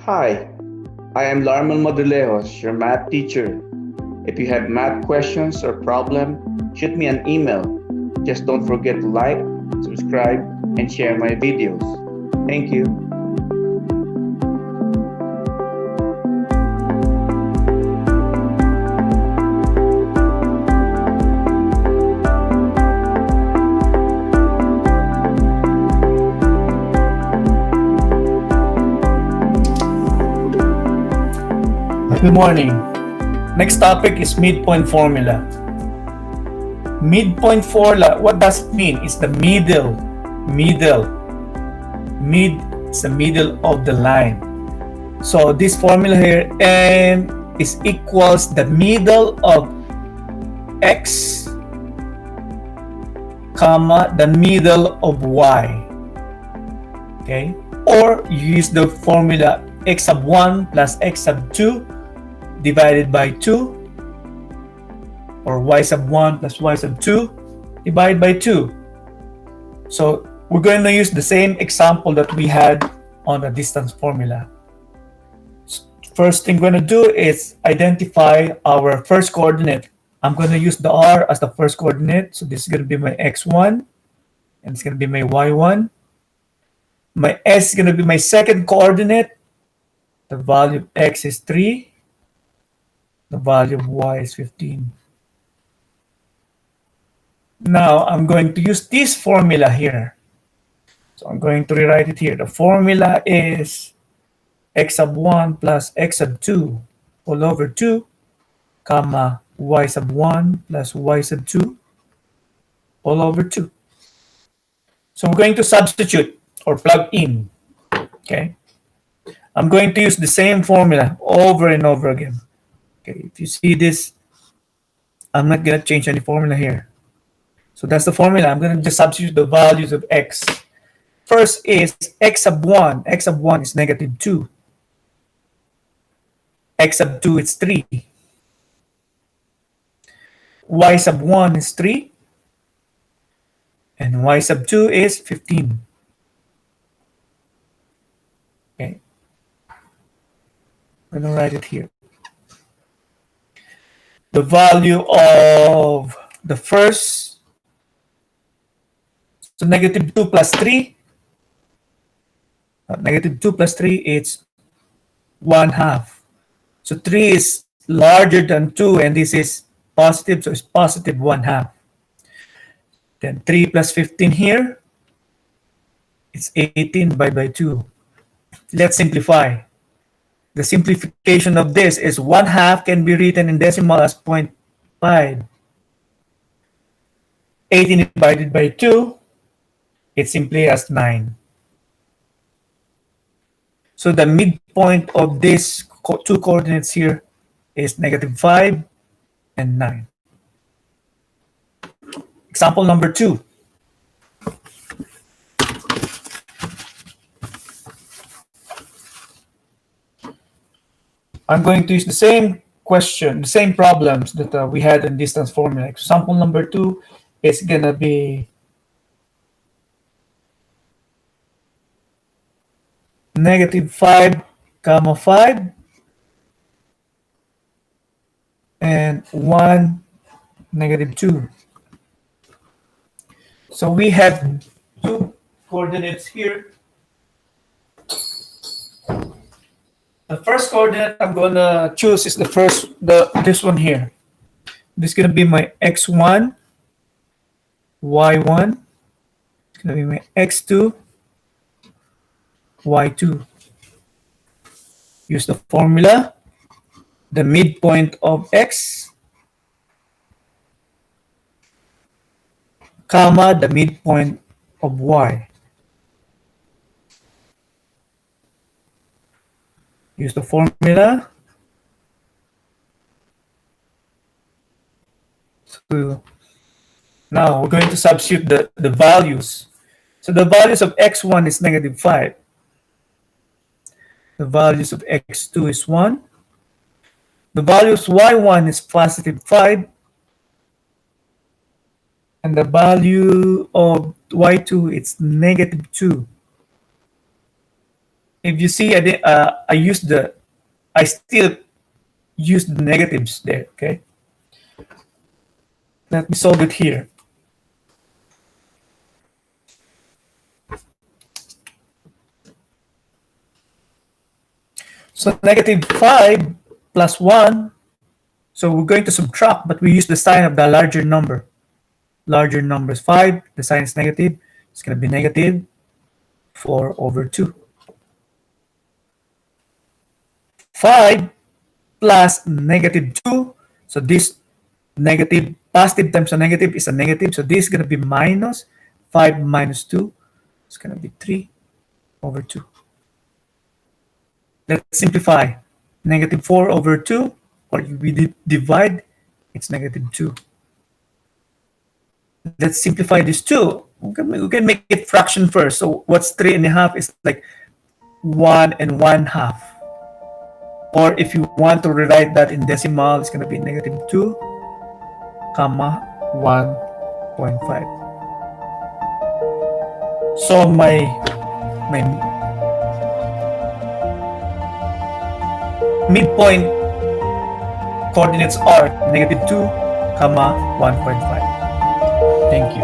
Hi, I am MATHdrilejos, your math teacher. If you have math questions or problem, shoot me an email. Just don't forget to like, subscribe, and share my videos. Thank you. Good morning. Next topic is midpoint formula. Midpoint formula, what does it mean? It's the middle. Mid is the middle of the line. So this formula here M is equals the middle of X, comma, the middle of Y. Okay? Or you use the formula x sub 1 plus x sub 2 divided by 2, or y sub 1 plus y sub 2 divided by 2. So we're going to use the same example that we had on the distance formula. First thing we're going to do is identify our first coordinate. I'm going to use the r as the first coordinate. So this is going to be my x1, and it's going to be my y1. My s is going to be my second coordinate. The value of x is 3. The value of y is 15. Now I'm going to use this formula here. So I'm going to rewrite it here. The formula is x sub 1 plus x sub 2 all over 2, comma, y sub 1 plus y sub 2 all over 2. So we're going to substitute or plug in. Okay. I'm going to use the same formula over and over again. Okay, if you see this, I'm not going to change any formula here. So that's the formula. I'm going to just substitute the values of x. First is x sub 1. X sub 1 is negative 2. X sub 2 is 3. Y sub 1 is 3. And y sub 2 is 15. Okay. I'm going to write it here. The value of the first, so negative 2 plus 3, negative 2 plus 3 is 1/2. So 3 is larger than 2, and this is positive, so it's positive 1/2. Then 3 plus 15 here, it's 18 divided by 2. Let's simplify. The simplification of this is 1/2 can be written in decimal as 0.5. 18 divided by 2, it's simply as 9. So the midpoint of these two coordinates here is negative 5 and 9. Example number 2. I'm going to use the same question, the same problems that we had in distance formula. Example number 2 is going to be negative 5, comma 5, and 1, negative 2. So we have two coordinates here. The first coordinate I'm going to choose is this one here. This is going to be my x1, y1. It's going to be my x2, y2. Use the formula. The midpoint of x, comma, the midpoint of y. Use the formula. So now we're going to substitute the values. So the values of x1 is negative 5. The values of x2 is 1. The values y1 is positive 5. And the value of y2 is negative 2. if you see, I still use the negatives there, okay? Let me solve it here. So negative 5 plus 1, so we're going to subtract, but we use the sign of the larger number. Larger number is 5, the sign is negative, it's going to be negative 4 over 2. 5 plus negative 2, so this negative, positive times a negative is a negative, so this is going to be minus 5 minus 2, it's going to be 3 over 2. Let's simplify. Negative 4 over 2, or we divide, it's negative 2. Let's simplify this 2. We can make it fraction first. So what's 3.5 is like 1 and 1/2. Or if you want to rewrite that in decimal, it's going to be negative 2, comma 1.5. So my midpoint coordinates are negative 2, comma 1.5. Thank you.